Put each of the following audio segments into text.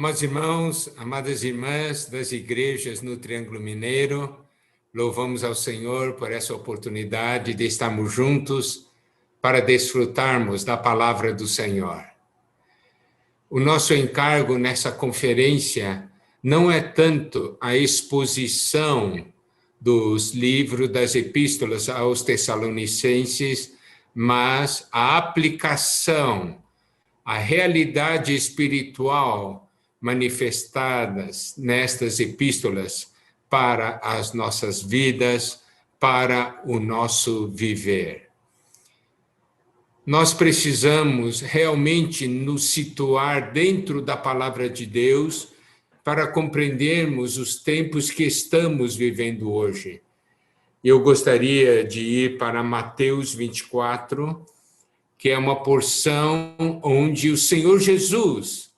Amados irmãos, amadas irmãs das igrejas no Triângulo Mineiro, louvamos ao Senhor por essa oportunidade de estarmos juntos para desfrutarmos da palavra do Senhor. O nosso encargo nessa conferência não é tanto a exposição dos livros das epístolas aos Tessalonicenses, mas a aplicação, a realidade espiritual manifestadas nestas epístolas para as nossas vidas, para o nosso viver. Nós precisamos realmente nos situar dentro da palavra de Deus para compreendermos os tempos que estamos vivendo hoje. Eu gostaria de ir para Mateus 24, que é uma porção onde o Senhor Jesus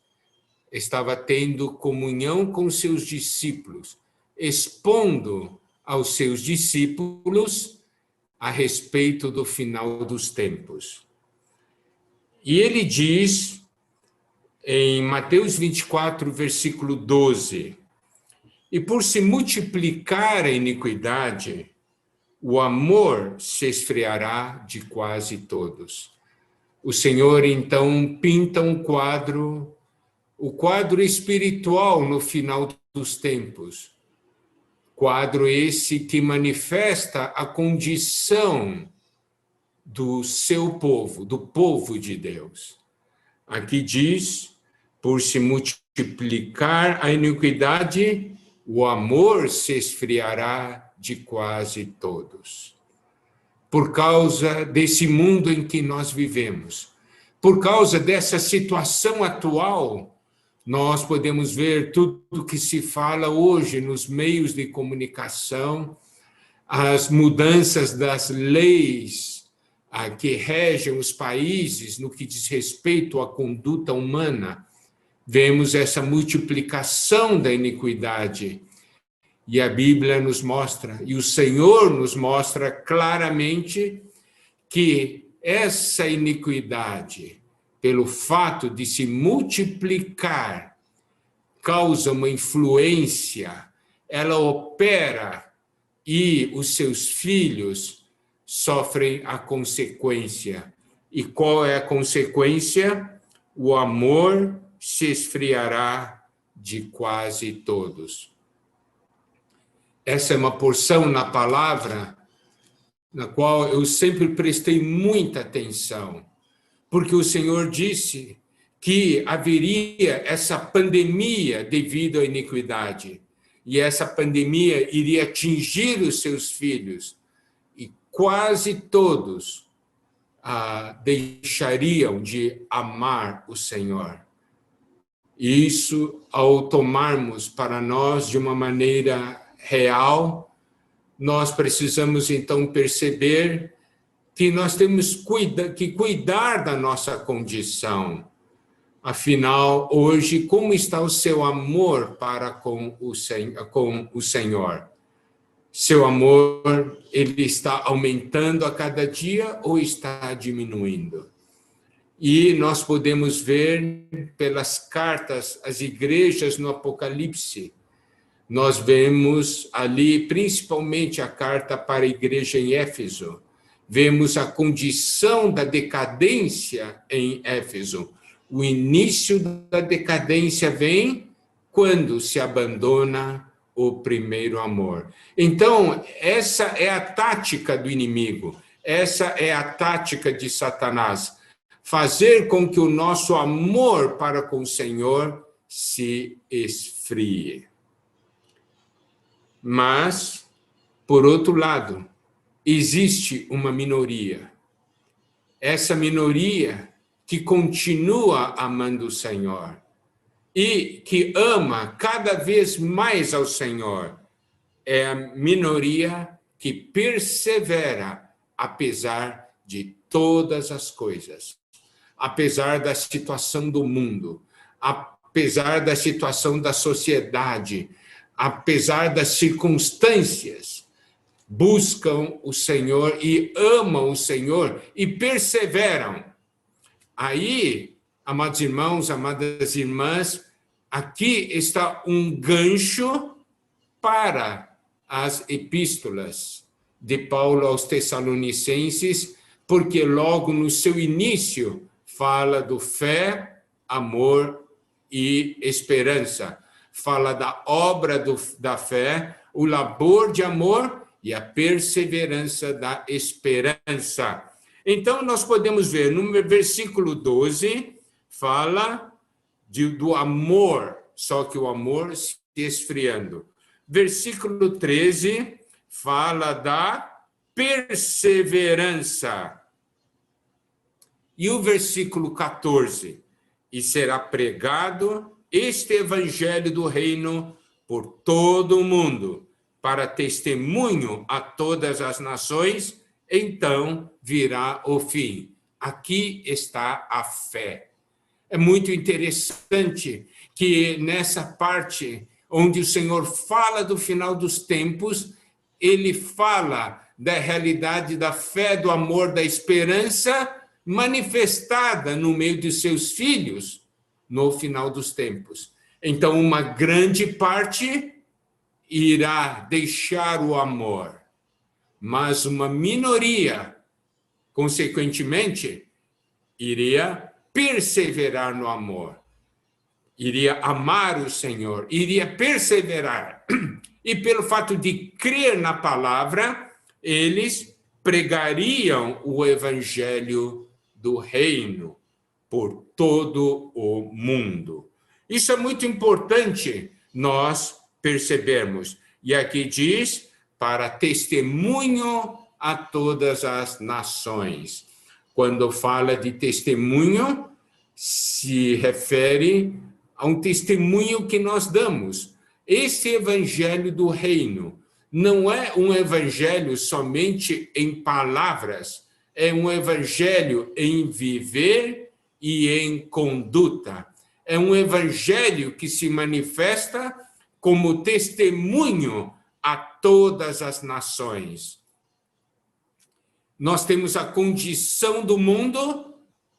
estava tendo comunhão com seus discípulos, expondo aos seus discípulos a respeito do final dos tempos. E ele diz, em Mateus 24, versículo 12, e por se multiplicar a iniquidade, o amor se esfriará de quase todos. O Senhor, então, pinta um quadro, o quadro espiritual no final dos tempos. Quadro esse que manifesta a condição do seu povo, do povo de Deus. Aqui diz, por se multiplicar a iniquidade, o amor se esfriará de quase todos. Por causa desse mundo em que nós vivemos, por causa dessa situação atual, nós podemos ver tudo que se fala hoje nos meios de comunicação, as mudanças das leis que regem os países no que diz respeito à conduta humana. Vemos essa multiplicação da iniquidade. E a Bíblia nos mostra, e o Senhor nos mostra claramente que essa iniquidade, pelo fato de se multiplicar, causa uma influência, ela opera e os seus filhos sofrem a consequência. E qual é a consequência? O amor se esfriará de quase todos. Essa é uma porção na palavra na qual eu sempre prestei muita atenção, porque o Senhor disse que haveria essa pandemia devido à iniquidade, e essa pandemia iria atingir os seus filhos, e quase todos deixariam de amar o Senhor. Isso, ao tomarmos para nós de uma maneira real, nós precisamos então perceber que nós temos que cuidar da nossa condição. Afinal, hoje, como está o seu amor para com o Senhor? Seu amor, ele está aumentando a cada dia ou está diminuindo? E nós podemos ver pelas cartas às igrejas no Apocalipse, nós vemos ali, principalmente a carta para a igreja em Éfeso, vemos a condição da decadência em Éfeso. O início da decadência vem quando se abandona o primeiro amor. Então, essa é a tática do inimigo, essa é a tática de Satanás, fazer com que o nosso amor para com o Senhor se esfrie. Mas, por outro lado, existe uma minoria. Essa minoria que continua amando o Senhor e que ama cada vez mais ao Senhor. É a minoria que persevera apesar de todas as coisas, apesar da situação do mundo, apesar da situação da sociedade, apesar das circunstâncias, buscam o Senhor e amam o Senhor e perseveram. Aí, amados irmãos, amadas irmãs, aqui está um gancho para as epístolas de Paulo aos Tessalonicenses, porque logo no seu início fala do fé, amor e esperança. Fala da obra da fé, o labor de amor e a perseverança da esperança. Então, nós podemos ver no versículo 12, fala do amor, só que o amor se esfriando. Versículo 13 fala da perseverança. E o versículo 14, e será pregado este evangelho do reino por todo o mundo, para testemunho a todas as nações, então virá o fim. Aqui está a fé. É muito interessante que nessa parte onde o Senhor fala do final dos tempos, ele fala da realidade da fé, do amor, da esperança manifestada no meio de seus filhos no final dos tempos. Então, uma grande parte irá deixar o amor, mas uma minoria, consequentemente, iria perseverar no amor, iria amar o Senhor, iria perseverar. E pelo fato de crer na palavra, eles pregariam o evangelho do reino por todo o mundo. Isso é muito importante nós percebermos. E aqui diz, para testemunho a todas as nações. Quando fala de testemunho, se refere a um testemunho que nós damos. Esse evangelho do reino não é um evangelho somente em palavras, é um evangelho em viver e em conduta. É um evangelho que se manifesta como testemunho a todas as nações. Nós temos a condição do mundo,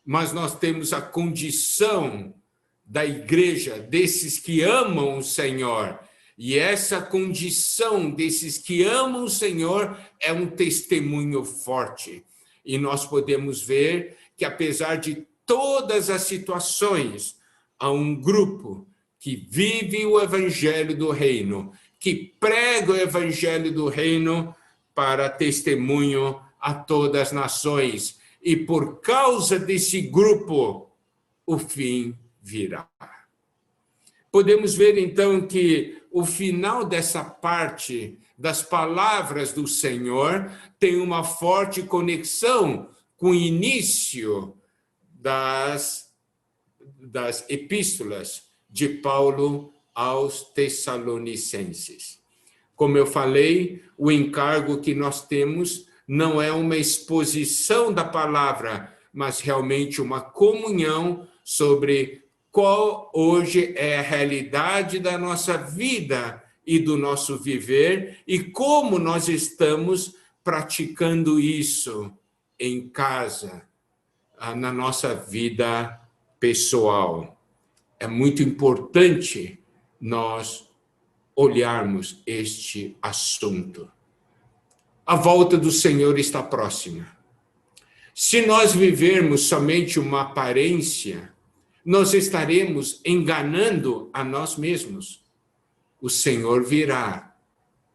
mas nós temos a condição da igreja, desses que amam o Senhor. E essa condição desses que amam o Senhor é um testemunho forte. E nós podemos ver que, apesar de todas as situações, há um grupo que vive o evangelho do reino, que prega o evangelho do reino para testemunho a todas as nações. E por causa desse grupo, o fim virá. Podemos ver, então, que o final dessa parte das palavras do Senhor tem uma forte conexão com o início das epístolas de Paulo aos Tessalonicenses. Como eu falei, o encargo que nós temos não é uma exposição da palavra, mas realmente uma comunhão sobre qual hoje é a realidade da nossa vida e do nosso viver e como nós estamos praticando isso em casa, na nossa vida pessoal. É muito importante nós olharmos este assunto. A volta do Senhor está próxima. Se nós vivermos somente uma aparência, nós estaremos enganando a nós mesmos. O Senhor virá.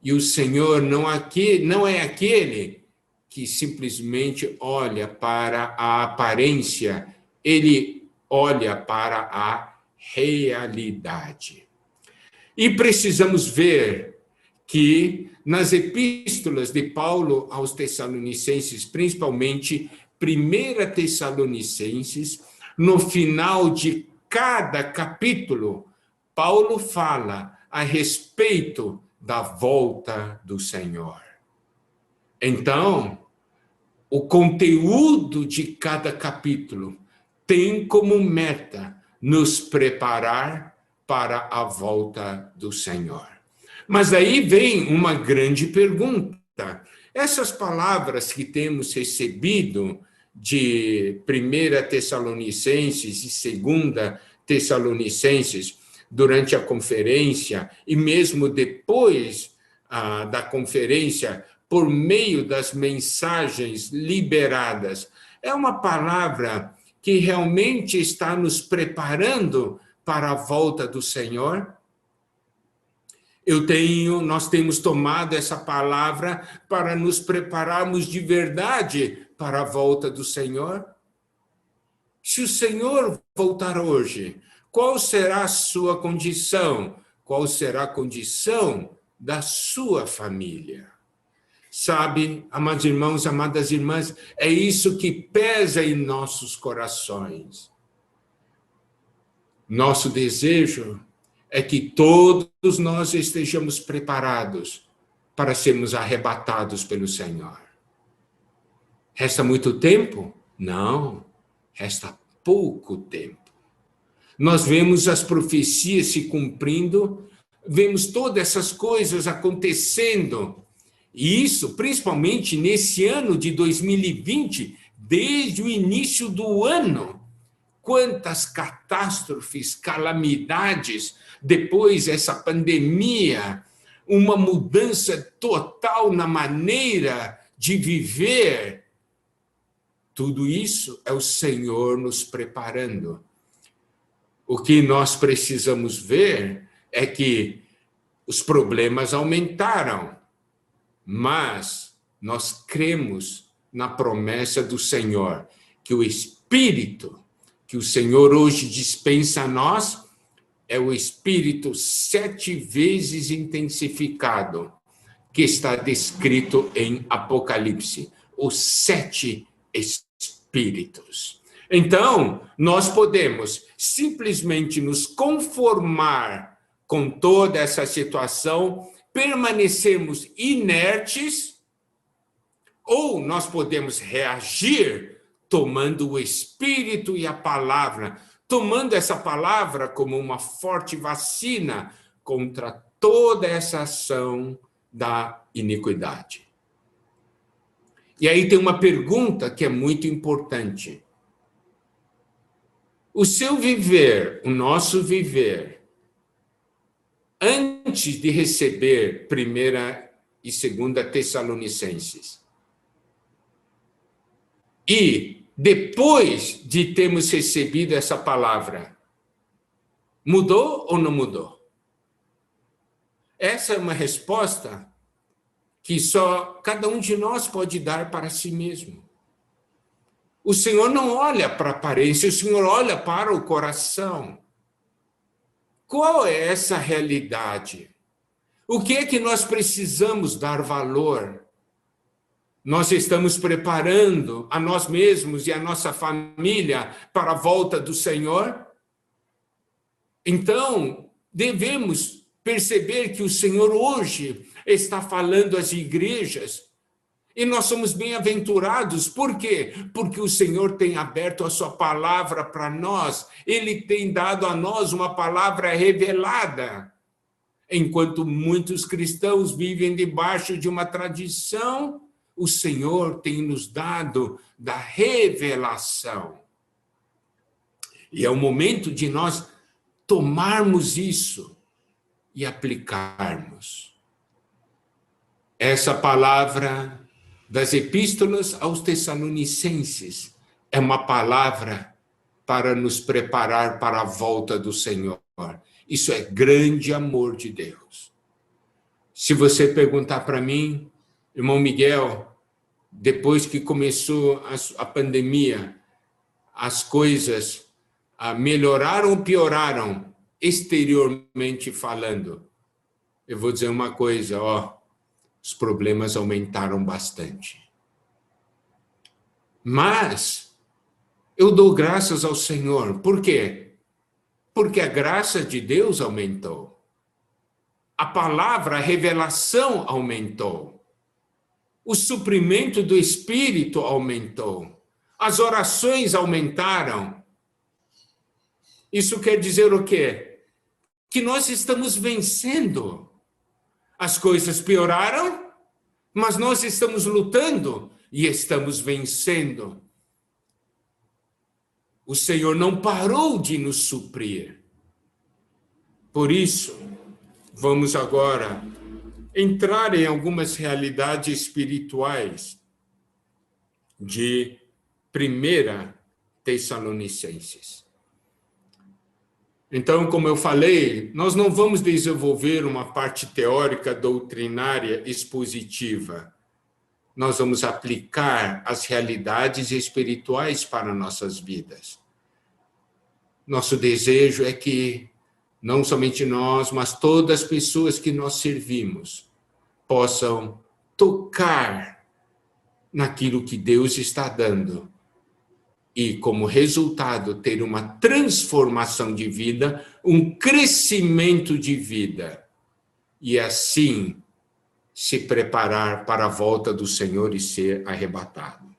E o Senhor não é aquele que simplesmente olha para a aparência, ele olha para a realidade. E precisamos ver que nas epístolas de Paulo aos Tessalonicenses, principalmente 1 Tessalonicenses, no final de cada capítulo, Paulo fala a respeito da volta do Senhor. Então, o conteúdo de cada capítulo tem como meta nos preparar para a volta do Senhor. Mas aí vem uma grande pergunta. Essas palavras que temos recebido de 1 Tessalonicenses e 2 Tessalonicenses durante a conferência e mesmo depois da conferência, por meio das mensagens liberadas. É uma palavra que realmente está nos preparando para a volta do Senhor? Nós temos tomado essa palavra para nos prepararmos de verdade para a volta do Senhor? Se o Senhor voltar hoje, qual será a sua condição? Qual será a condição da sua família? Sabe, amados irmãos, amadas irmãs, é isso que pesa em nossos corações. Nosso desejo é que todos nós estejamos preparados para sermos arrebatados pelo Senhor. Resta muito tempo? Não, resta pouco tempo. Nós vemos as profecias se cumprindo, vemos todas essas coisas acontecendo, e isso principalmente nesse ano de 2020, desde o início do ano. Quantas catástrofes, calamidades, depois essa pandemia, uma mudança total na maneira de viver. Tudo isso é o Senhor nos preparando. O que nós precisamos ver é que os problemas aumentaram, mas nós cremos na promessa do Senhor, que o Espírito que o Senhor hoje dispensa a nós é o Espírito 7 vezes intensificado, que está descrito em Apocalipse, os 7 Espíritos. Então, nós podemos simplesmente nos conformar com toda essa situação, permanecermos inertes, ou nós podemos reagir tomando o Espírito e a palavra, tomando essa palavra como uma forte vacina contra toda essa ação da iniquidade. E aí tem uma pergunta que é muito importante. O seu viver, o nosso viver, antes de receber 1ª e 2ª Tessalonicenses, e depois de termos recebido essa palavra, mudou ou não mudou? Essa é uma resposta que só cada um de nós pode dar para si mesmo. O Senhor não olha para a aparência, o Senhor olha para o coração. Qual é essa realidade? O que é que nós precisamos dar valor? Nós estamos preparando a nós mesmos e a nossa família para a volta do Senhor? Então, devemos perceber que o Senhor hoje está falando às igrejas e nós somos bem-aventurados. Por quê? Porque o Senhor tem aberto a sua palavra para nós. Ele tem dado a nós uma palavra revelada. Enquanto muitos cristãos vivem debaixo de uma tradição, o Senhor tem nos dado da revelação. E é o momento de nós tomarmos isso e aplicarmos. Essa palavra das epístolas aos Tessalonicenses é uma palavra para nos preparar para a volta do Senhor. Isso é grande amor de Deus. Se você perguntar para mim, irmão Miguel, depois que começou a pandemia, as coisas melhoraram ou pioraram, exteriormente falando? Eu vou dizer uma coisa, os problemas aumentaram bastante. Mas eu dou graças ao Senhor. Por quê? Porque a graça de Deus aumentou. A palavra, a revelação aumentou. O suprimento do Espírito aumentou. As orações aumentaram. Isso quer dizer o quê? Que nós estamos vencendo. As coisas pioraram, mas nós estamos lutando e estamos vencendo. O Senhor não parou de nos suprir. Por isso, vamos agora entrar em algumas realidades espirituais de 1 Tessalonicenses. Então, como eu falei, nós não vamos desenvolver uma parte teórica, doutrinária, expositiva. Nós vamos aplicar as realidades espirituais para nossas vidas. Nosso desejo é que não somente nós, mas todas as pessoas que nós servimos possam tocar naquilo que Deus está dando e, como resultado, ter uma transformação de vida, um crescimento de vida, e assim se preparar para a volta do Senhor e ser arrebatado.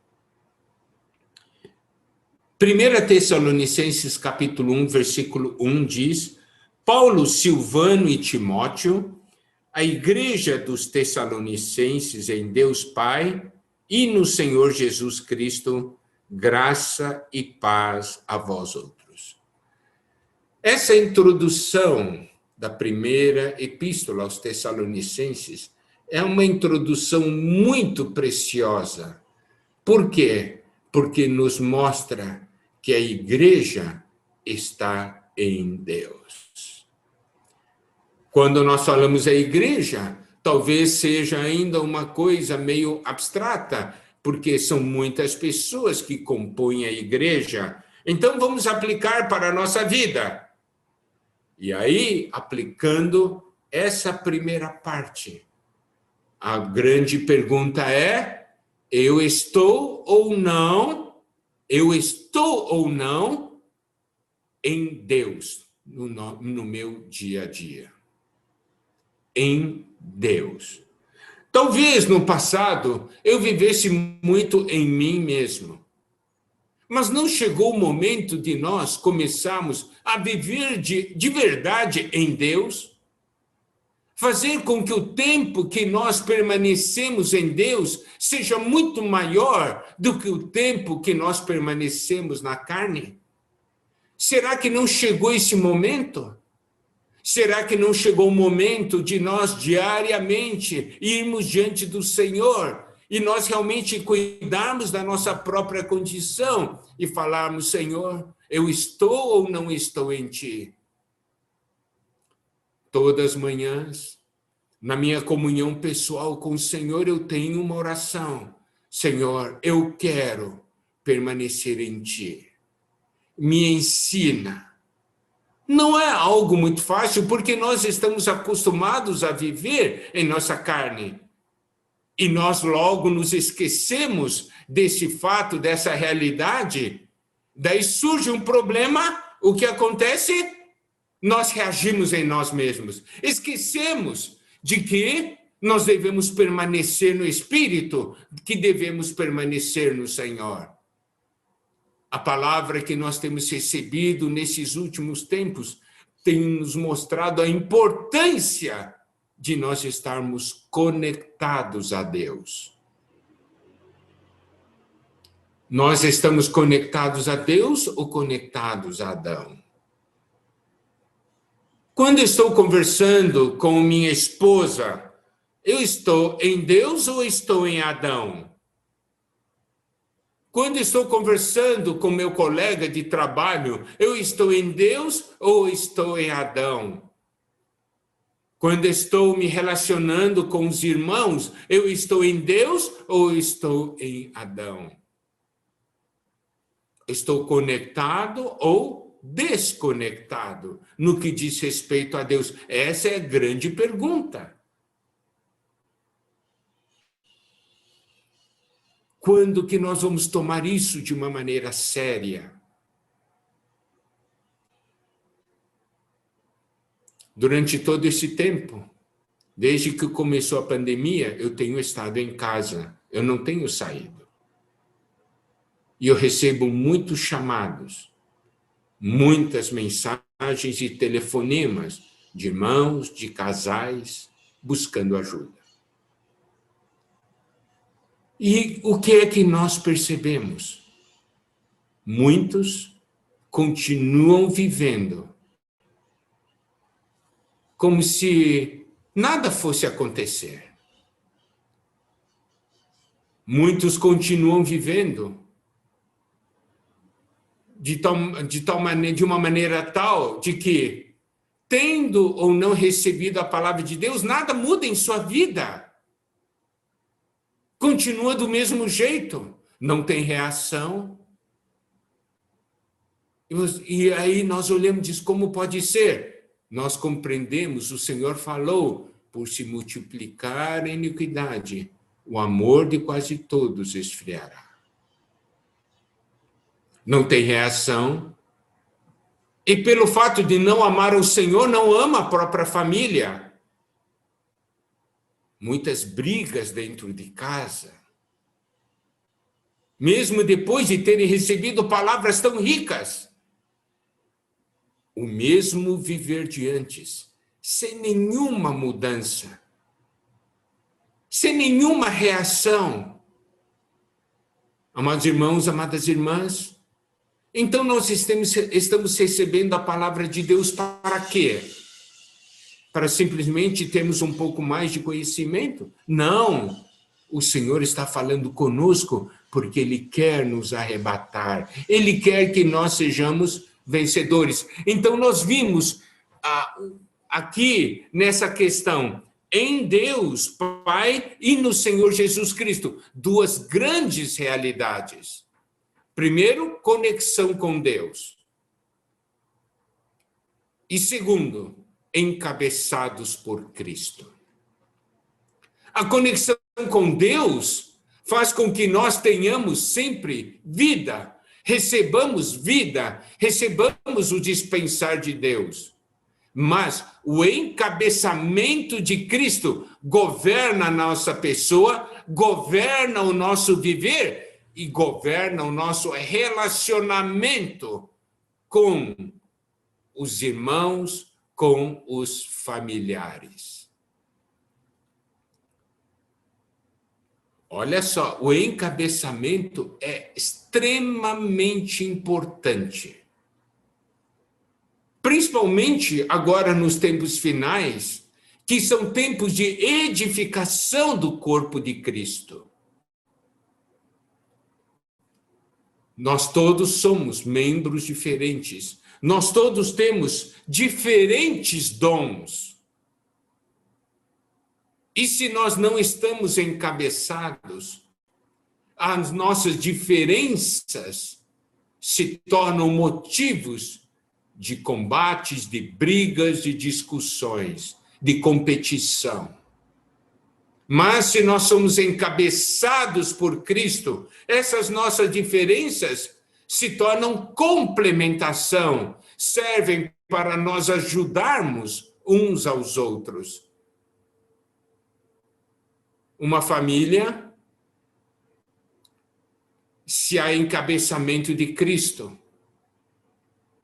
1 Tessalonicenses capítulo 1, versículo 1 diz: Paulo, Silvano e Timóteo, a igreja dos Tessalonicenses em Deus Pai e no Senhor Jesus Cristo, graça e paz a vós outros. Essa introdução da primeira epístola aos Tessalonicenses é uma introdução muito preciosa. Por quê? Porque nos mostra que a igreja está em Deus. Quando nós falamos a igreja, talvez seja ainda uma coisa meio abstrata, porque são muitas pessoas que compõem a igreja. Então, vamos aplicar para a nossa vida. E aí, aplicando essa primeira parte, a grande pergunta é: eu estou ou não em Deus no meu dia a dia? Em Deus. Talvez no passado eu vivesse muito em mim mesmo. Mas não chegou o momento de nós começarmos a viver de verdade em Deus? Fazer com que o tempo que nós permanecemos em Deus seja muito maior do que o tempo que nós permanecemos na carne? Será que não chegou esse momento? Será que não chegou o momento de nós diariamente irmos diante do Senhor e nós realmente cuidarmos da nossa própria condição e falarmos: Senhor, eu estou ou não estou em Ti? Todas as manhãs, na minha comunhão pessoal com o Senhor, eu tenho uma oração: Senhor, eu quero permanecer em Ti. Me ensina. Não é algo muito fácil, porque nós estamos acostumados a viver em nossa carne. E nós logo nos esquecemos desse fato, dessa realidade. Daí surge um problema, o que acontece? Nós reagimos em nós mesmos. Esquecemos de que nós devemos permanecer no Espírito, que devemos permanecer no Senhor. A palavra que nós temos recebido nesses últimos tempos tem nos mostrado a importância de nós estarmos conectados a Deus. Nós estamos conectados a Deus ou conectados a Adão? Quando estou conversando com minha esposa, eu estou em Deus ou estou em Adão? Quando estou conversando com meu colega de trabalho, eu estou em Deus ou estou em Adão? Quando estou me relacionando com os irmãos, eu estou em Deus ou estou em Adão? Estou conectado ou desconectado no que diz respeito a Deus? Essa é a grande pergunta. Quando que nós vamos tomar isso de uma maneira séria? Durante todo esse tempo, desde que começou a pandemia, eu tenho estado em casa, eu não tenho saído. E eu recebo muitos chamados, muitas mensagens e telefonemas de irmãos, de casais, buscando ajuda. E o que é que nós percebemos? Muitos continuam vivendo como se nada fosse acontecer. Muitos continuam vivendo de uma maneira tal de que, tendo ou não recebido a palavra de Deus, nada muda em sua vida. Continua do mesmo jeito, não tem reação. E aí nós olhamos e diz, como pode ser? Nós compreendemos, o Senhor falou, por se multiplicar a iniquidade, o amor de quase todos esfriará. Não tem reação. E pelo fato de não amar o Senhor, não ama a própria família. Muitas brigas dentro de casa. Mesmo depois de terem recebido palavras tão ricas. O mesmo viver de antes, sem nenhuma mudança, sem nenhuma reação. Amados irmãos, amadas irmãs, então nós estamos recebendo a palavra de Deus para quê? Para simplesmente termos um pouco mais de conhecimento? Não, o Senhor está falando conosco porque Ele quer nos arrebatar, Ele quer que nós sejamos vencedores. Então nós vimos aqui nessa questão, em Deus Pai e no Senhor Jesus Cristo, duas grandes realidades. Primeiro, conexão com Deus. E segundo, encabeçados por Cristo. A conexão com Deus faz com que nós tenhamos sempre vida, recebamos vida, recebamos o dispensar de Deus. Mas o encabeçamento de Cristo governa a nossa pessoa, governa o nosso viver e governa o nosso relacionamento com os irmãos, com os familiares. Olha só, o encabeçamento é extremamente importante. Principalmente agora nos tempos finais, que são tempos de edificação do corpo de Cristo. Nós todos somos membros diferentes. Nós todos temos diferentes dons. E se nós não estamos encabeçados, as nossas diferenças se tornam motivos de combates, de brigas, de discussões, de competição. Mas se nós somos encabeçados por Cristo, essas nossas diferenças se tornam complementação, servem para nós ajudarmos uns aos outros. Uma família, se há encabeçamento de Cristo,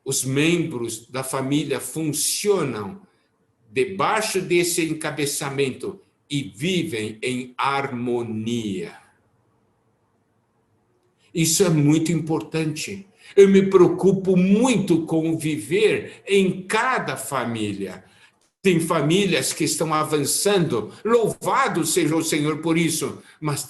os membros da família funcionam debaixo desse encabeçamento e vivem em harmonia. Isso é muito importante. Eu me preocupo muito com o viver em cada família. Tem famílias que estão avançando, louvado seja o Senhor por isso, mas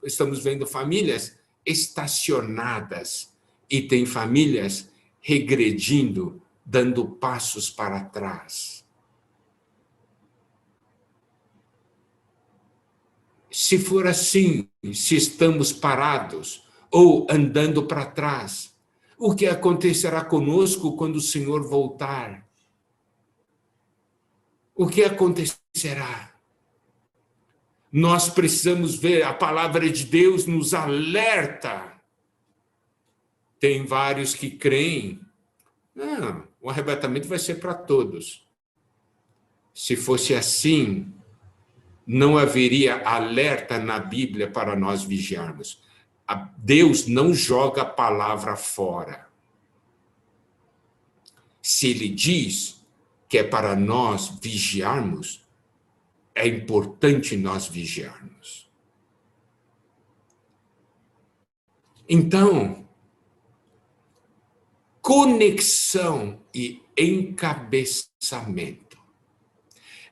estamos vendo famílias estacionadas e tem famílias regredindo, dando passos para trás. Se for assim, se estamos parados ou andando para trás, o que acontecerá conosco quando o Senhor voltar? O que acontecerá? Nós precisamos ver, a palavra de Deus nos alerta. Tem vários que creem, não, o arrebatamento vai ser para todos. Se fosse assim, não haveria alerta na Bíblia para nós vigiarmos. Deus não joga a palavra fora. Se Ele diz que é para nós vigiarmos, é importante nós vigiarmos. Então, conexão e encabeçamento.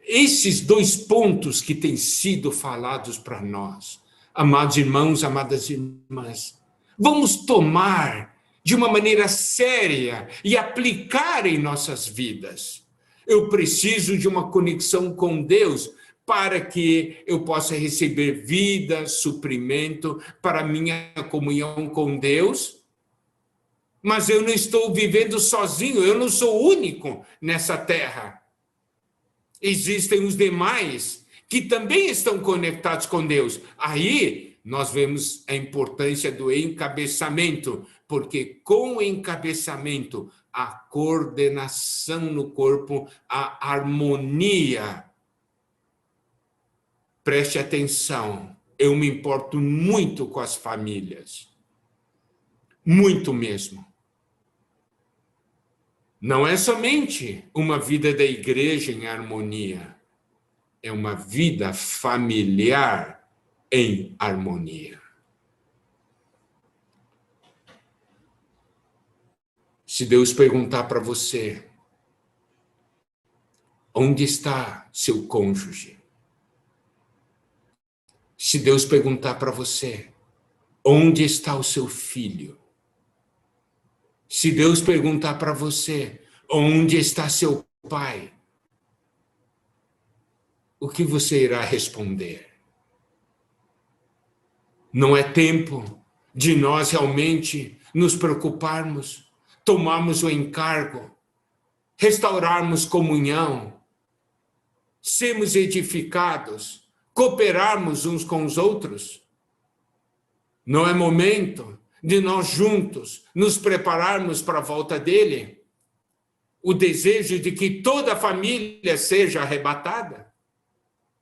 Esses dois pontos que têm sido falados para nós, amados irmãos, amadas irmãs, vamos tomar de uma maneira séria e aplicar em nossas vidas. Eu preciso de uma conexão com Deus para que eu possa receber vida, suprimento para minha comunhão com Deus. Mas eu não estou vivendo sozinho, eu não sou único nessa terra. Existem os demais que também estão conectados com Deus. Aí nós vemos a importância do encabeçamento, porque com o encabeçamento, a coordenação no corpo, a harmonia. Preste atenção, eu me importo muito com as famílias. Muito mesmo. Não é somente uma vida da igreja em harmonia, é uma vida familiar em harmonia. Se Deus perguntar para você, onde está seu cônjuge? Se Deus perguntar para você, onde está o seu filho? Se Deus perguntar para você, onde está seu pai? O que você irá responder? Não é tempo de nós realmente nos preocuparmos, tomarmos o encargo, restaurarmos comunhão, sermos edificados, cooperarmos uns com os outros? Não é momento de nós juntos nos prepararmos para a volta dele? O desejo de que toda a família seja arrebatada?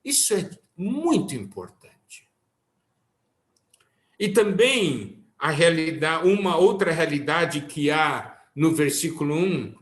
Isso é muito importante. E também a realidade, uma outra realidade que há no versículo 1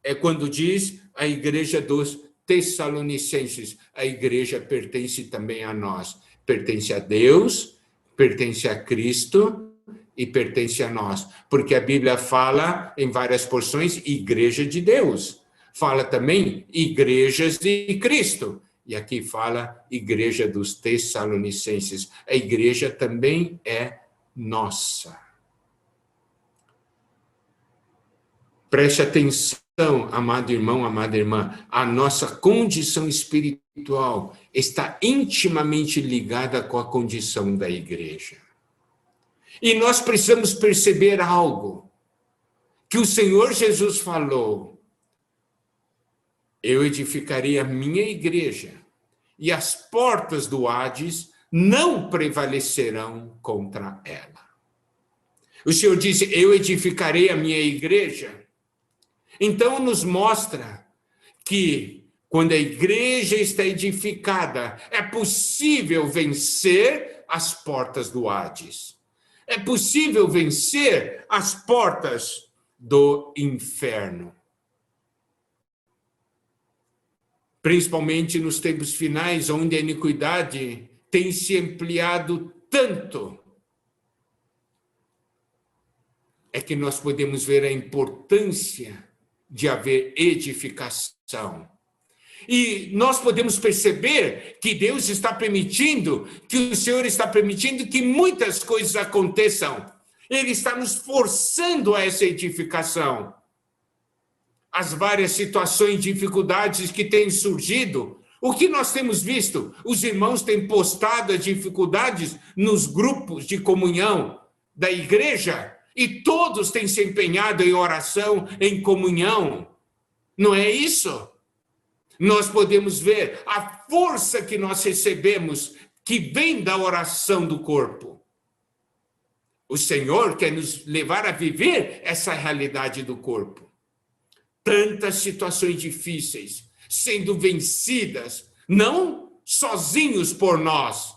é quando diz a igreja dos Tessalonicenses. A igreja pertence também a nós. Pertence a Deus, pertence a Cristo e pertence a nós. Porque a Bíblia fala em várias porções, igreja de Deus. Fala também igrejas de Cristo. E aqui fala igreja dos Tessalonicenses. A igreja também é nossa. Preste atenção, amado irmão, amada irmã. A nossa condição espiritual está intimamente ligada com a condição da igreja. E nós precisamos perceber algo que o Senhor Jesus falou. Eu edificarei a minha igreja e as portas do Hades não prevalecerão contra ela. O Senhor disse, eu edificarei a minha igreja. Então nos mostra que quando a igreja está edificada, é possível vencer as portas do Hades. É possível vencer as portas do inferno. Principalmente nos tempos finais, onde a iniquidade tem se ampliado tanto, é que nós podemos ver a importância de haver edificação. E nós podemos perceber que Deus está permitindo, que o Senhor está permitindo que muitas coisas aconteçam. Ele está nos forçando a essa edificação. As várias situações, dificuldades que têm surgido, o que nós temos visto? Os irmãos têm postado as dificuldades nos grupos de comunhão da igreja e todos têm se empenhado em oração, em comunhão. Não é isso? Nós podemos ver a força que nós recebemos, que vem da oração do corpo. O Senhor quer nos levar a viver essa realidade do corpo. Tantas situações difíceis sendo vencidas, não sozinhos por nós,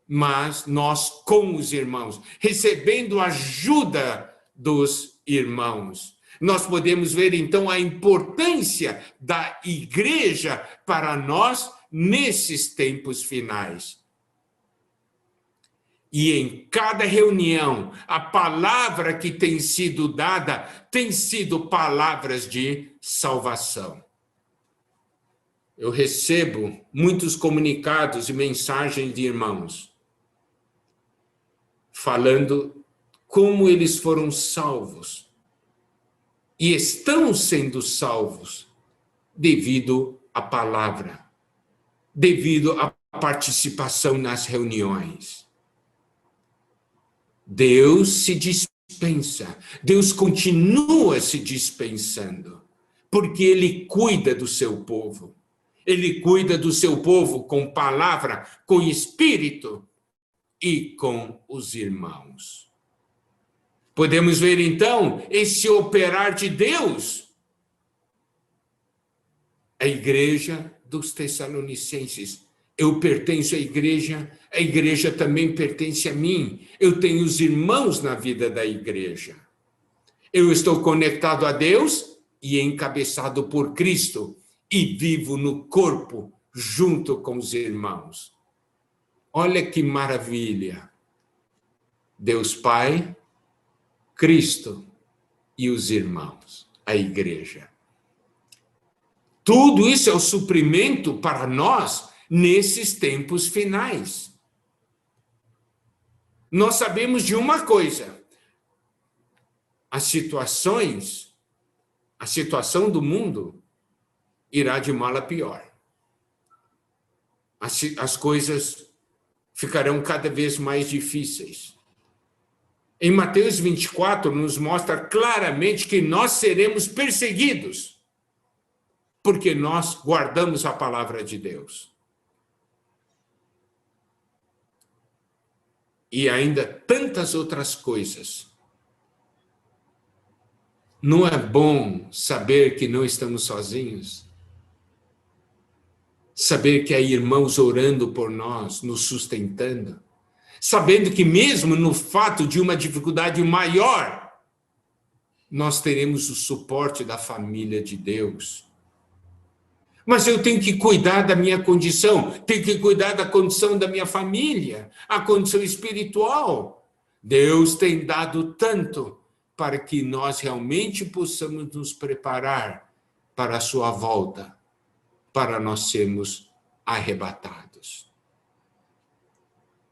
mas nós com os irmãos, recebendo ajuda dos irmãos. Nós podemos ver, então, a importância da igreja para nós nesses tempos finais. E em cada reunião, a palavra que tem sido dada tem sido palavras de salvação. eu recebo muitos comunicados e mensagens de irmãos falando como eles foram salvos e estão sendo salvos devido à palavra, devido à participação nas reuniões. Deus se dispensa, Deus continua se dispensando, porque Ele cuida do seu povo. Ele cuida do seu povo com palavra, com espírito e com os irmãos. Podemos ver, então, esse operar de Deus. A igreja dos Tessalonicenses. Eu pertenço à igreja, a igreja também pertence a mim. Eu tenho os irmãos na vida da igreja. Eu estou conectado a Deus e encabeçado por Cristo e vivo no corpo junto com os irmãos. Olha que maravilha! Deus Pai, Cristo e os irmãos, a igreja. Tudo isso é o suprimento para nós nesses tempos finais. Nós sabemos de uma coisa: a situação do mundo irá de mal a pior. As coisas ficarão cada vez mais difíceis. Em Mateus 24, nos mostra claramente que nós seremos perseguidos, porque nós guardamos a palavra de Deus. E ainda tantas outras coisas. Não é bom saber que não estamos sozinhos? Saber que há irmãos orando por nós, nos sustentando? Sabendo que mesmo no fato de uma dificuldade maior, nós teremos o suporte da família de Deus. Mas eu tenho que cuidar da minha condição, tenho que cuidar da condição da minha família, a condição espiritual. Deus tem dado tanto para que nós realmente possamos nos preparar para a sua volta, para nós sermos arrebatados.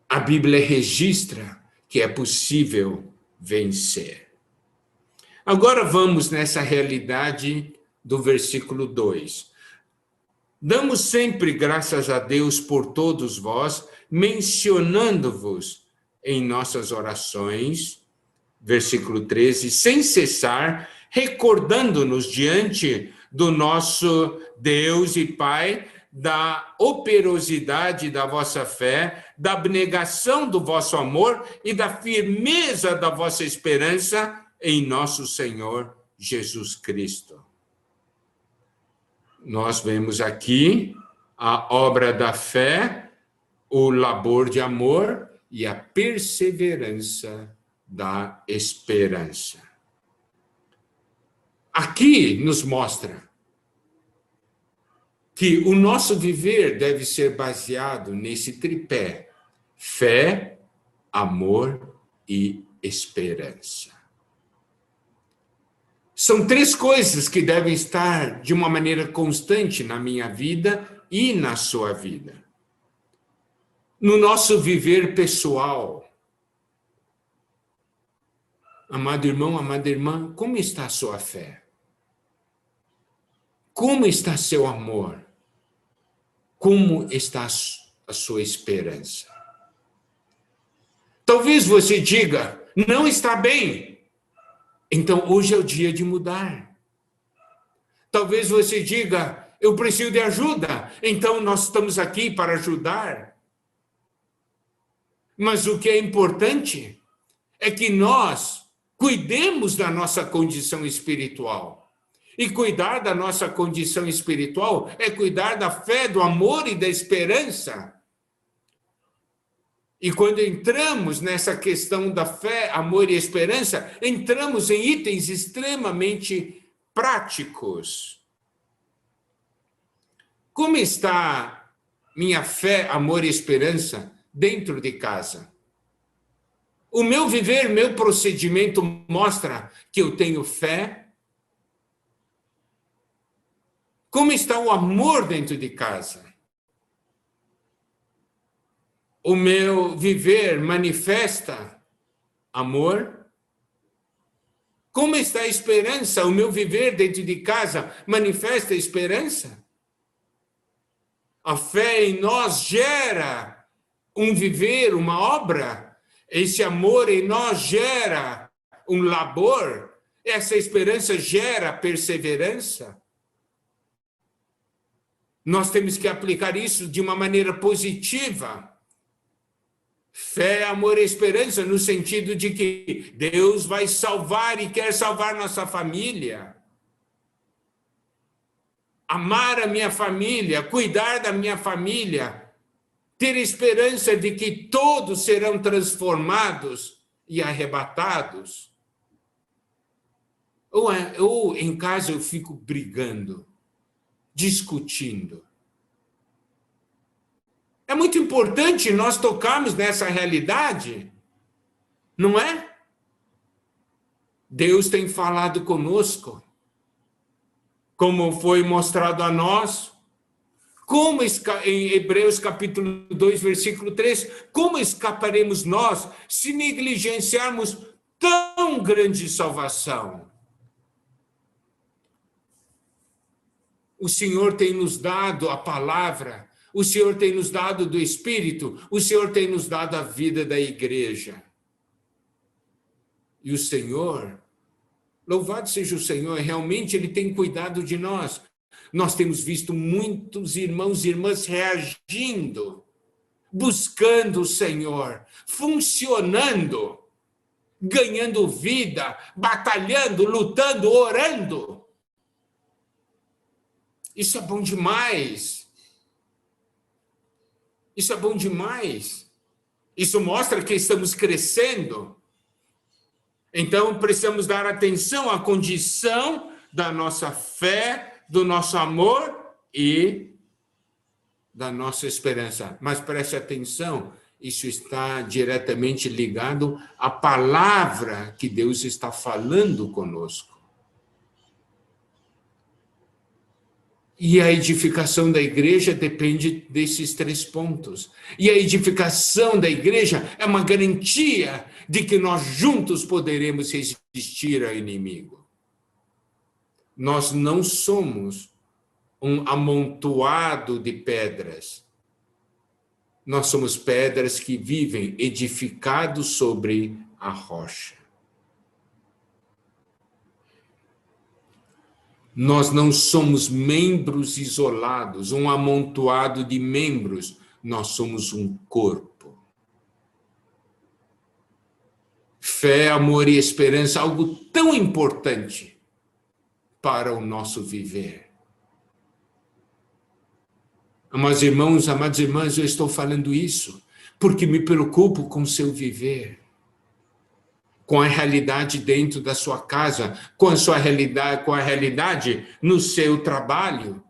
A Bíblia registra que é possível vencer. Agora vamos nessa realidade do versículo 2. Damos sempre graças a Deus por todos vós, mencionando-vos em nossas orações, versículo 13, sem cessar, recordando-nos diante do nosso Deus e Pai, da operosidade da vossa fé, da abnegação do vosso amor e da firmeza da vossa esperança em nosso Senhor Jesus Cristo. Nós vemos aqui a obra da fé, o labor de amor e a perseverança da esperança. Aqui nos mostra que o nosso viver deve ser baseado nesse tripé: fé, amor e esperança. São três coisas que devem estar de uma maneira constante na minha vida e na sua vida. No nosso viver pessoal. Amado irmão, amada irmã, como está a sua fé? Como está seu amor? Como está a sua esperança? Talvez você diga, não está bem. Então, hoje é o dia de mudar. Talvez você diga, eu preciso de ajuda. Então, nós estamos aqui para ajudar. Mas o que é importante é que nós cuidemos da nossa condição espiritual. E cuidar da nossa condição espiritual é cuidar da fé, do amor e da esperança. E quando entramos nessa questão da fé, amor e esperança, entramos em itens extremamente práticos. Como está minha fé, amor e esperança dentro de casa? O meu viver, meu procedimento mostra que eu tenho fé? Como está o amor dentro de casa? O meu viver manifesta amor? Como está a esperança? O meu viver dentro de casa manifesta esperança? A fé em nós gera um viver, uma obra. Esse amor em nós gera um labor. Essa esperança gera perseverança. Nós temos que aplicar isso de uma maneira positiva. Fé, amor e esperança, no sentido de que Deus vai salvar e quer salvar nossa família. Amar a minha família, cuidar da minha família, ter esperança de que todos serão transformados e arrebatados. Ou em casa eu fico brigando, discutindo. É muito importante nós tocarmos nessa realidade, não é? Deus tem falado conosco, como foi mostrado a nós, como em Hebreus capítulo 2, versículo 3, como escaparemos nós se negligenciarmos tão grande salvação? O Senhor tem nos dado a palavra, o Senhor tem nos dado do Espírito, o Senhor tem nos dado a vida da igreja. E o Senhor, louvado seja o Senhor, realmente Ele tem cuidado de nós. Nós temos visto muitos irmãos e irmãs reagindo, buscando o Senhor, funcionando, ganhando vida, batalhando, lutando, orando. Isso é bom demais. Isso é bom demais. Isso mostra que estamos crescendo. Então, precisamos dar atenção à condição da nossa fé, do nosso amor e da nossa esperança. Mas preste atenção, isso está diretamente ligado à palavra que Deus está falando conosco. E a edificação da igreja depende desses 3 pontos. E a edificação da igreja é uma garantia de que nós juntos poderemos resistir ao inimigo. Nós não somos um amontoado de pedras. Nós somos pedras que vivem edificados sobre a rocha. Nós não somos membros isolados, um amontoado de membros. Nós somos um corpo. Fé, amor e esperança, algo tão importante para o nosso viver. Amados irmãos, amadas irmãs, eu estou falando isso porque me preocupo com o seu viver, com a realidade dentro da sua casa, com a realidade no seu trabalho.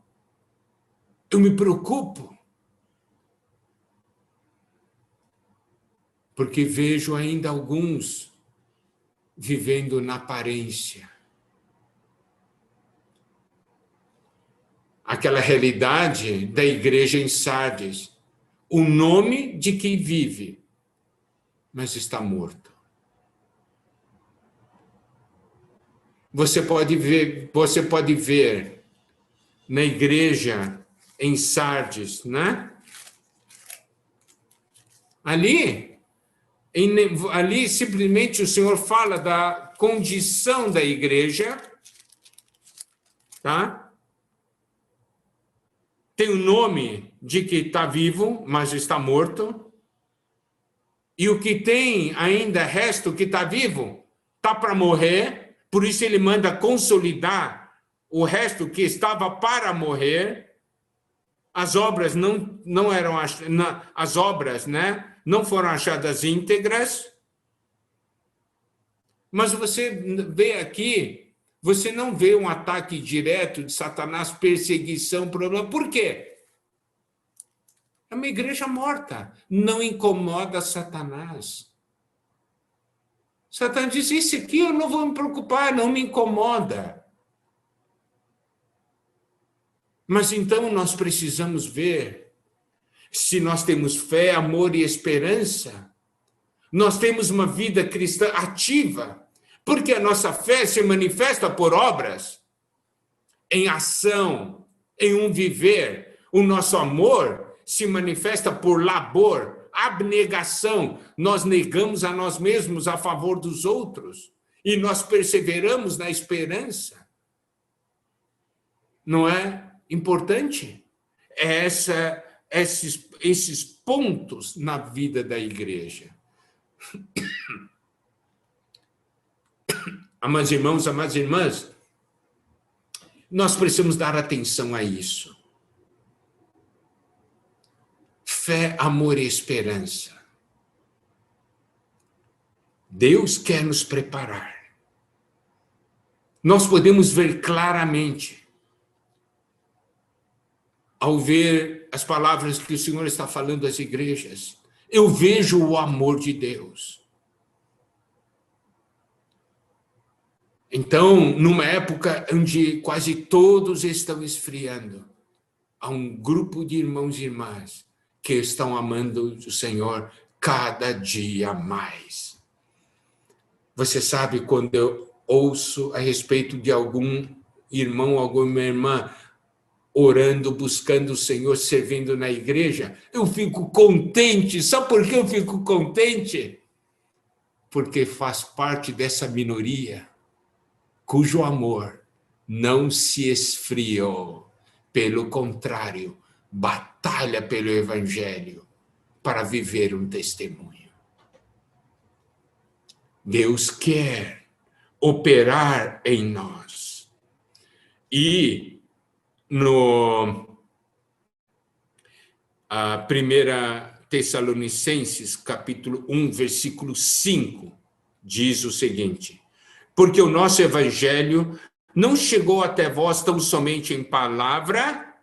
Eu me preocupo. Porque vejo ainda alguns vivendo na aparência. Aquela realidade da igreja em Sardes, o nome de quem vive, mas está morto. Você pode ver na igreja em Sardes, né? Ali simplesmente o Senhor fala da condição da igreja, tá? Tem o nome de que está vivo, mas está morto. E o que tem ainda resto que está vivo, está para morrer. Por isso ele manda consolidar o resto que estava para morrer. As obras não eram as obras, né? Não foram achadas íntegras. Mas você vê aqui, você não vê um ataque direto de Satanás, perseguição, problema. Por quê? É uma igreja morta. Não incomoda Satanás. Satanás diz, isso aqui eu não vou me preocupar, não me incomoda. Mas então nós precisamos ver se nós temos fé, amor e esperança. Nós temos uma vida cristã ativa, porque a nossa fé se manifesta por obras, em ação, em um viver. O nosso amor se manifesta por labor, abnegação. Nós negamos a nós mesmos a favor dos outros e nós perseveramos na esperança. Não é importante? Esses pontos na vida da igreja. Amados irmãos, amadas irmãs, nós precisamos dar atenção a isso. Fé, amor e esperança. Deus quer nos preparar. Nós podemos ver claramente, ao ver as palavras que o Senhor está falando às igrejas, eu vejo o amor de Deus. Então, numa época onde quase todos estão esfriando, há um grupo de irmãos e irmãs que estão amando o Senhor cada dia mais. Você sabe, quando eu ouço a respeito de algum irmão, alguma irmã orando, buscando o Senhor, servindo na igreja, eu fico contente. Sabe por que eu fico contente? Porque faz parte dessa minoria cujo amor não se esfriou. Pelo contrário, batalha pelo Evangelho para viver um testemunho. Deus quer operar em nós. E no 1 Tessalonicenses, capítulo 1, versículo 5, diz o seguinte: porque o nosso evangelho não chegou até vós tão somente em palavra,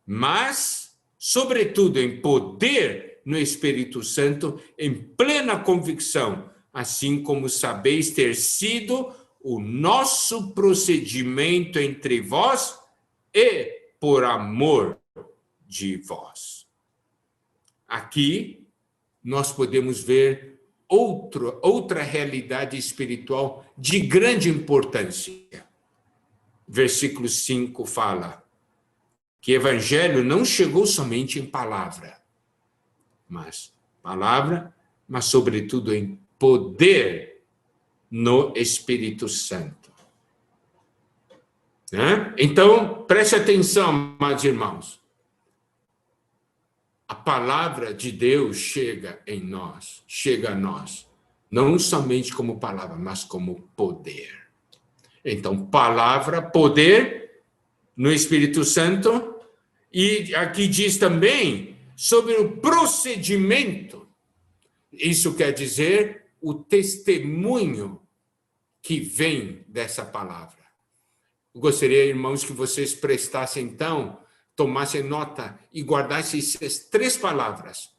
mas, sobretudo, em poder no Espírito Santo, em plena convicção, assim como sabeis ter sido o nosso procedimento entre vós e por amor de vós. Aqui nós podemos ver outra realidade espiritual de grande importância. Versículo 5 fala que o evangelho não chegou somente em palavra, mas sobretudo em poder no Espírito Santo. Então, preste atenção, amados irmãos. A palavra de Deus chega a nós, não somente como palavra, mas como poder. Então, palavra, poder no Espírito Santo, e aqui diz também sobre o procedimento. Isso quer dizer o testemunho que vem dessa palavra. Eu gostaria, irmãos, que vocês prestassem, então, tomassem nota e guardassem essas 3 palavras.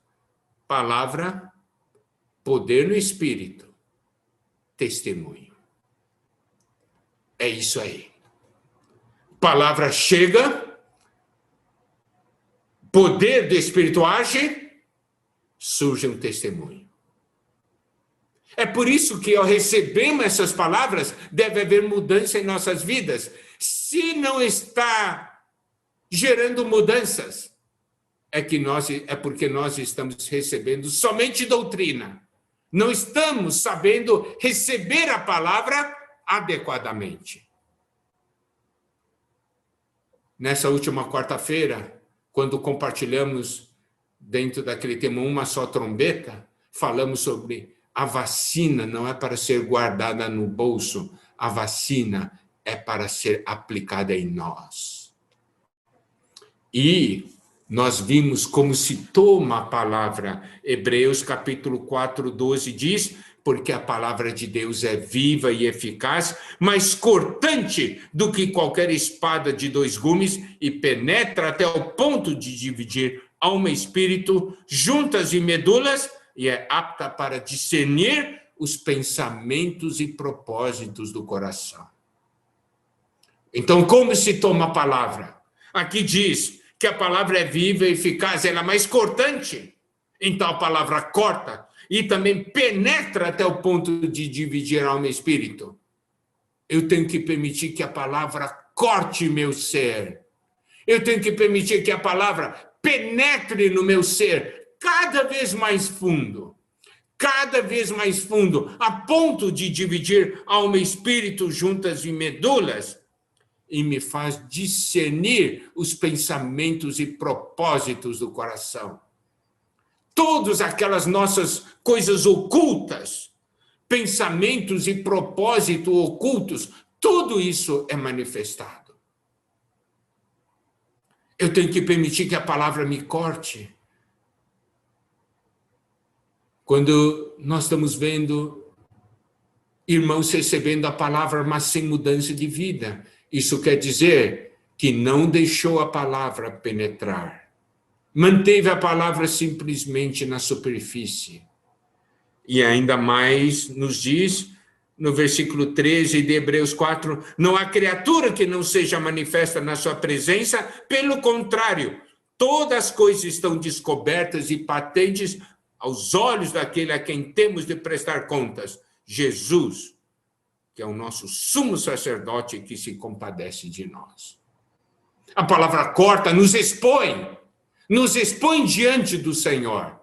Palavra, poder no Espírito, testemunho. É isso aí. Palavra chega, poder do Espírito age, surge um testemunho. É por isso que, ao recebermos essas palavras, deve haver mudança em nossas vidas. Se não está gerando mudanças, é porque nós estamos recebendo somente doutrina. Não estamos sabendo receber a palavra adequadamente. Nessa última quarta-feira, quando compartilhamos dentro daquele tema Uma Só Trombeta, falamos sobre a vacina não é para ser guardada no bolso, a vacina é para ser aplicada em nós. E nós vimos como se toma a palavra. Hebreus capítulo 4, 12 diz: porque a palavra de Deus é viva e eficaz, mais cortante do que qualquer espada de 2 gumes, e penetra até o ponto de dividir alma e espírito, juntas e medulas, e é apta para discernir os pensamentos e propósitos do coração. Então, como se toma a palavra? Aqui diz que a palavra é viva, eficaz, ela é mais cortante. Então a palavra corta e também penetra até o ponto de dividir alma e espírito. Eu tenho que permitir que a palavra corte meu ser. Eu tenho que permitir que a palavra penetre no meu ser cada vez mais fundo. Cada vez mais fundo, a ponto de dividir alma e espírito juntas em medulas, e me faz discernir os pensamentos e propósitos do coração. Todas aquelas nossas coisas ocultas, pensamentos e propósitos ocultos, tudo isso é manifestado. Eu tenho que permitir que a palavra me corte. Quando nós estamos vendo irmãos recebendo a palavra, mas sem mudança de vida, isso quer dizer que não deixou a palavra penetrar. Manteve a palavra simplesmente na superfície. E ainda mais nos diz, no versículo 13 de Hebreus 4, não há criatura que não seja manifesta na sua presença, pelo contrário, todas as coisas estão descobertas e patentes aos olhos daquele a quem temos de prestar contas, Jesus, que é o nosso sumo sacerdote que se compadece de nós. A palavra corta nos expõe diante do Senhor.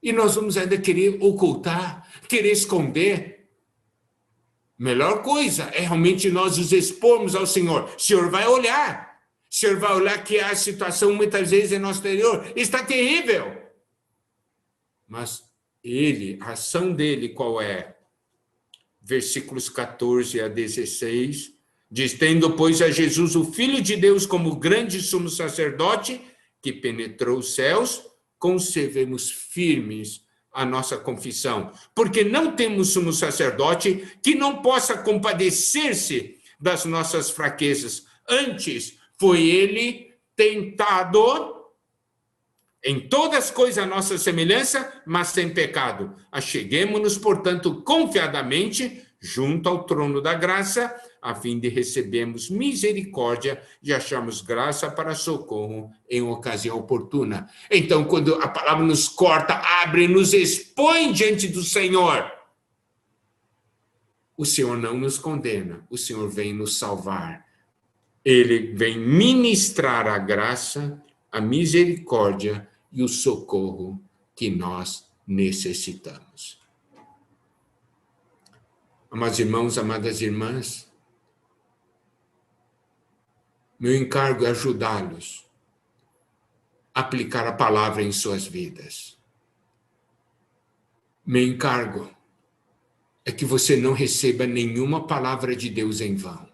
E nós vamos ainda querer ocultar, querer esconder. Melhor coisa é realmente nós nos expormos ao Senhor. O Senhor vai olhar. O Senhor vai olhar que a situação muitas vezes em nosso exterior está terrível. Mas a ação dele qual é? Versículos 14 a 16, diz, tendo, pois, a Jesus, o Filho de Deus, como grande sumo sacerdote, que penetrou os céus, conservemos firmes a nossa confissão, porque não temos sumo sacerdote que não possa compadecer-se das nossas fraquezas. Antes, foi ele tentado em todas as coisas a nossa semelhança, mas sem pecado. Acheguemo-nos, portanto, confiadamente junto ao trono da graça, a fim de recebermos misericórdia e acharmos graça para socorro em ocasião oportuna. Então, quando a palavra nos corta, abre, nos expõe diante do Senhor, o Senhor não nos condena, o Senhor vem nos salvar. Ele vem ministrar a graça, a misericórdia e o socorro que nós necessitamos. Amados irmãos, amadas irmãs, meu encargo é ajudá-los a aplicar a palavra em suas vidas. Meu encargo é que você não receba nenhuma palavra de Deus em vão.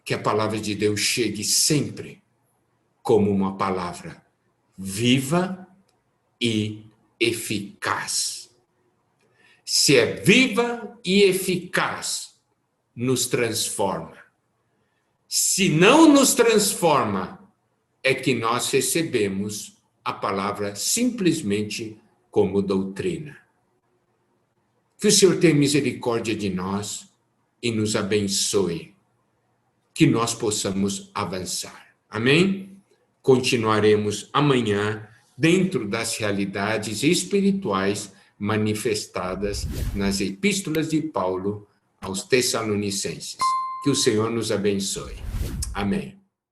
Que a palavra de Deus chegue sempre como uma palavra viva e eficaz. Se é viva e eficaz, nos transforma. Se não nos transforma, é que nós recebemos a palavra simplesmente como doutrina. Que o Senhor tenha misericórdia de nós e nos abençoe, que nós possamos avançar. Amém? Continuaremos amanhã dentro das realidades espirituais manifestadas nas epístolas de Paulo aos Tessalonicenses. Que o Senhor nos abençoe. Amém.